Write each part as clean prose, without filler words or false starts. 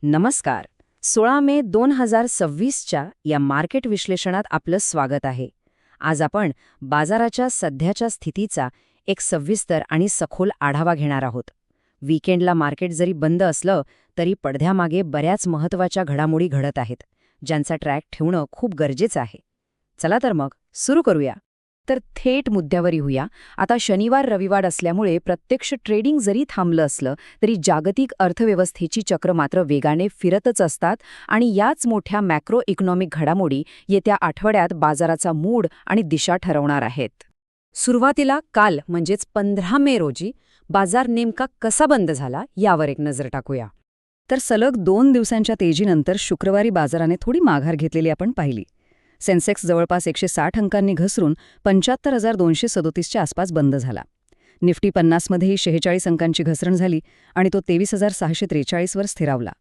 नमस्कार. 16 मे 2026च्या या मार्केट विश्लेषणात आपलं स्वागत आहे. आज आपण बाजाराच्या सध्याच्या स्थितीचा एक सविस्तर आणि सखोल आढावा घेणार आहोत. वीकेंडला मार्केट जरी बंद असलं तरी पडद्यामागे बऱ्याच महत्त्वाच्या घडामोडी घडत आहेत, ज्यांचा ट्रॅक ठेवणं खूप गरजेचं आहे. चला तर मग सुरू करूया. तर थेट मुद्द्यावर येऊया. आता शनिवार रविवार असल्यामुळे प्रत्यक्ष ट्रेडिंग जरी थांबलं असलं तरी जागतिक अर्थव्यवस्थेची चक्र मात्र वेगाने फिरतच असतात आणि याच मोठ्या मॅक्रो इकॉनॉमिक घडामोडी येत्या आठवड्यात बाजाराचा मूड आणि दिशा ठरवणार आहेत. सुरुवातीला काल म्हणजेच 15 मे रोजी बाजार नेमका कसा बंद झाला यावर एक नजर टाकूया. तर सलग 2 दिवसांच्या तेजीनंतर शुक्रवारी बाजाराने थोडी माघार घेतलेली आपण पाहिली. सेन्सेक्स जवळपास 160 अंकांनी घसरून 75,237च्या आसपास बंद झाला. निफ्टी 50मध्येही 46 अंकांची घसरण झाली आणि तो 23,643 वर स्थिरावला.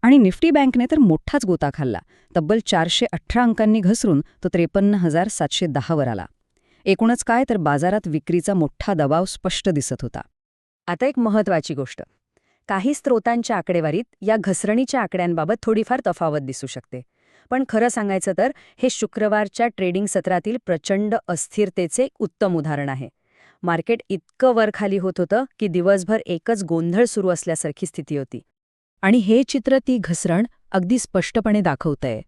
आणि निफ्टी बँकने तर मोठाच गोता खाल्ला. तब्बल 418 अंकांनी घसरून तो 53,710 वर आला. एकूणच काय तर बाजारात विक्रीचा मोठा दबाव स्पष्ट दिसत होता. आता एक महत्त्वाची गोष्ट. काही स्रोतांच्या आकडेवारीत या घसरणीच्या आकड्यांबाबत थोडीफार तफावत दिसू शकते. पण खरं सांगायचं तर हे शुक्रवारच्या ट्रेडिंग सत्रातील प्रचंड अस्थिरतेचे उत्तम उदाहरण आहे. मार्केट इतकं वरखाली होत होतं की दिवसभर एकच गोंधळ सुरू असल्यासारखी स्थिती होती. आणि हे चित्र ती घसरण अगदी स्पष्टपणे दाखवतंय.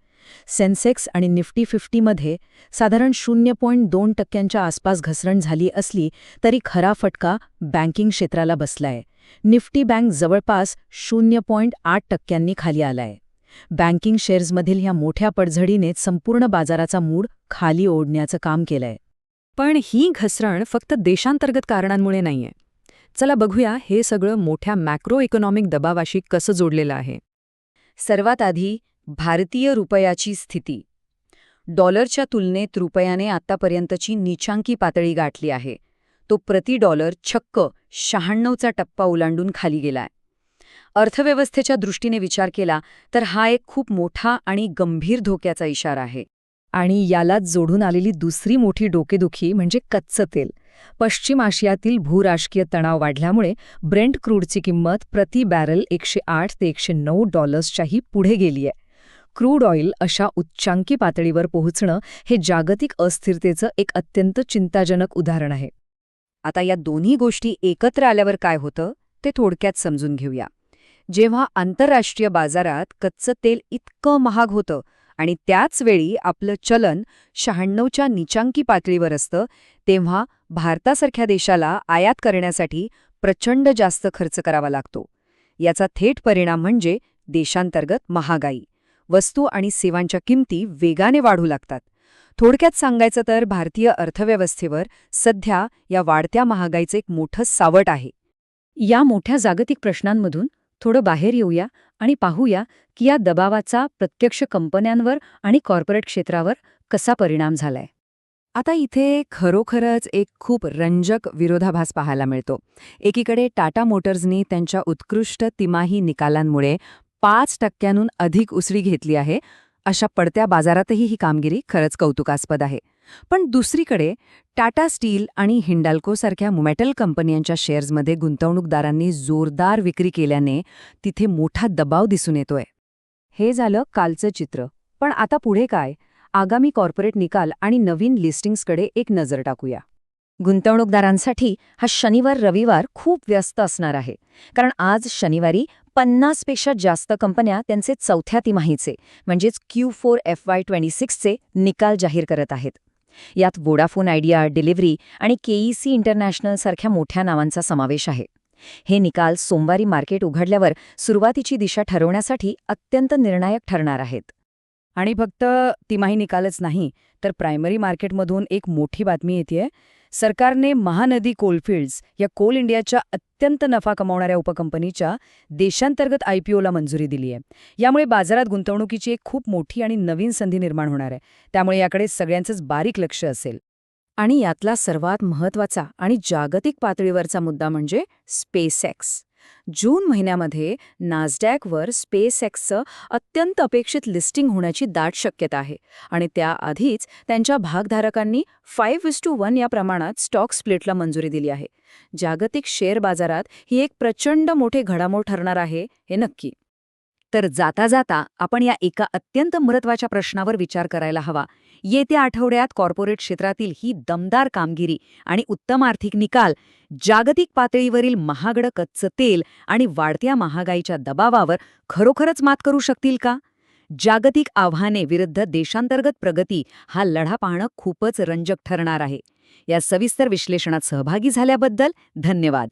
सेन्सेक्स आणि निफ्टी 50मध्ये साधारण 0.2% आसपास घसरण झाली असली तरी खरा फटका बँकिंग क्षेत्राला बसलाय. निफ्टी बँक जवळपास 0.8% खाली आलाय. बँकिंग शेअर्समधील ह्या मोठ्या पडझडीने संपूर्ण बाजाराचा मूड खाली ओढण्याचं काम केलंय. पण ही घसरण फक्त देशांतर्गत कारणांमुळे नाहीये. चला बघूया हे सगळं मोठ्या मॅक्रो इकॉनॉमिक दबावाशी कसं जोडलेलं आहे. सर्वात आधी भारतीय रुपयाची स्थिती. डॉलरच्या तुलनेत रुपयाने आतापर्यंतची नीचांकी पातळी गाठली आहे. तो प्रति डॉलर चक्क 96चा टप्पा ओलांडून खाली गेलाय. अर्थव्यवस्थेच्या दृष्टीने विचार केला तर हा एक खूप मोठा आणि गंभीर धोक्याचा इशारा आहे. आणि यालाच जोडून आलेली दुसरी मोठी डोकेदुखी म्हणजे कच्चं तेल. पश्चिम आशियातील भूराजकीय तणाव वाढल्यामुळे ब्रेंट क्रूडची किंमत प्रति बॅरल 108 ते 109 डॉलर्सच्याही पुढे गेलीय. क्रूड ऑइल अशा उच्चांकी पातळीवर पोहोचणं हे जागतिक अस्थिरतेचं एक अत्यंत चिंताजनक उदाहरण आहे. आता या दोन्ही गोष्टी एकत्र आल्यावर काय होतं ते थोडक्यात समजून घेऊया. जेव्हा आंतरराष्ट्रीय बाजारात कच्चं तेल इतकं महाग होतं आणि त्याच वेळी आपलं चलन 96च्या नीचांकी पातळीवर असतं, तेव्हा भारतासारख्या देशाला आयात करण्यासाठी प्रचंड जास्त खर्च करावा लागतो. याचा थेट परिणाम म्हणजे देशांतर्गत महागाई. वस्तू आणि सेवांच्या किमती वेगाने वाढू लागतात. थोडक्यात सांगायचं तर भारतीय अर्थव्यवस्थेवर सध्या या वाढत्या महागाईचं एक मोठं सावट आहे. या मोठ्या जागतिक प्रश्नांमधून थोडं बाहेर येऊया आणि पाहूया की या दबावाचा प्रत्यक्ष कंपन्यांवर आणि कॉर्पोरेट क्षेत्रावर कसा परिणाम झालाय. आता इथे खरोखरच एक खूप रंजक विरोधाभास पाहायला मिळतो. एकीकडे टाटा मोटर्सनी त्यांच्या उत्कृष्ट तिमाही निकालांमुळे 5% अधिक उसळी घेतली आहे. अशा पडत्या बाजारातही ही कामगिरी खरंच कौतुकास्पद आहे. पण दुसरीकडे टाटा स्टील आणि हिंडाल्कोसारख्या मेटल कंपन्यांच्या शेअर्समध्ये गुंतवणूकदारांनी जोरदार विक्री केल्याने तिथे मोठा दबाव दिसून येतोय. हे झालं कालचं चित्र. पण आता पुढे काय? आगामी कॉर्पोरेट निकाल आणि नवीन लिस्टिंग्सकडे एक नजर टाकूया. गुंतवणूकदारांसाठी हा शनिवार रविवार खूप व्यस्त असणार आहे. कारण आज शनिवारी 50पेक्षा जास्त कंपन्या त्यांचे चौथ्या तिमाहीचे म्हणजेच Q4 FY26चे निकाल जाहीर करत आहेत. यात वोडाफोन आयडिया, डिलिव्हरी आणि KEC इंटरनॅशनल सारख्या मोठ्या नावांचा समावेश आहे. हे निकाल सोमवारी मार्केट उघडल्यावर सुरुवातीची दिशा ठरवण्यासाठी अत्यंत निर्णायक ठरणार आहेत. आणि फक्त तिमाही निकालच नाही तर प्रायमरी मार्केटमधून एक मोठी बातमी येतेय. सरकारने महानदी कोलफिल्ड्स या कोल इंडियाच्या अत्यंत नफा कमावणाऱ्या उपकंपनीच्या देशांतर्गत IPOला मंजुरी दिली आहे. यामुळे बाजारात गुंतवणुकीची एक खूप मोठी आणि नवीन संधी निर्माण होणार आहे. त्यामुळे याकडे सगळ्यांचंच बारीक लक्ष असेल. आणि यातला सर्वात महत्त्वाचा आणि जागतिक पातळीवरचा मुद्दा म्हणजे स्पेसएक्स. जून महिन्यामध्ये नासडॅकवर स्पेसएक्सचं अत्यंत अपेक्षित लिस्टिंग होण्याची दाट शक्यता आहे आणि त्याआधीच त्यांच्या भागधारकांनी 5:1 या प्रमाणात स्टॉक स्प्लिटला मंजुरी दिली आहे. जागतिक शेअर बाजारात ही एक प्रचंड मोठे घडामोड ठरणार आहे हे नक्की. तर जाता जाता आपण या एका अत्यंत महत्त्वाच्या प्रश्नावर विचार करायला हवा. येत्या आठवड्यात कॉर्पोरेट क्षेत्रातील ही दमदार कामगिरी आणि उत्तम आर्थिक निकाल जागतिक पातळीवरील महागडं कच्चं तेल आणि वाढत्या महागाईच्या दबावावर खरोखरच मात करू शकतील का? जागतिक आव्हाने विरुद्ध देशांतर्गत प्रगती हा लढा पाहणं खूपच रंजक ठरणार आहे. या सविस्तर विश्लेषणात सहभागी झाल्याबद्दल धन्यवाद.